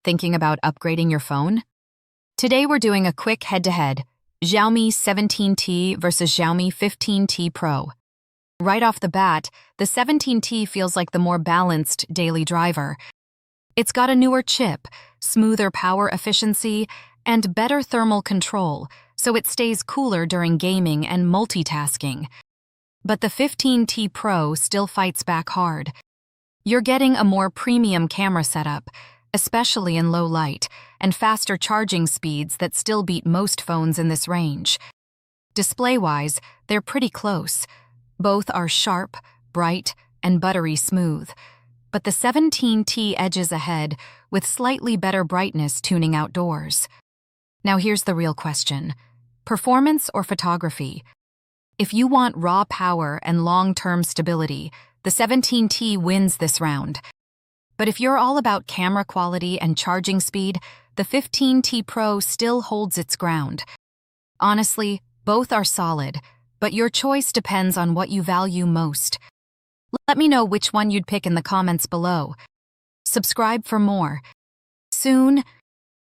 Thinking about upgrading your phone? Today we're doing a quick head-to-head, Xiaomi 17T versus Xiaomi 15T Pro. Right off the bat, the 17T feels like the more balanced daily driver. It's got a newer chip, smoother power efficiency, and better thermal control, so it stays cooler during gaming and multitasking. But the 15T Pro still fights back hard. You're getting a more premium camera setup, especially in low light, and faster charging speeds that still beat most phones in this range. Display-wise, they're pretty close. Both are sharp, bright, and buttery smooth. But the 17T edges ahead with slightly better brightness tuning outdoors. Now here's the real question. Performance or photography? If you want raw power and long-term stability, the 17T wins this round. But if you're all about camera quality and charging speed, the 15T Pro still holds its ground. Honestly, both are solid, but your choice depends on what you value most. Let me know which one you'd pick in the comments below. Subscribe for more. Soon,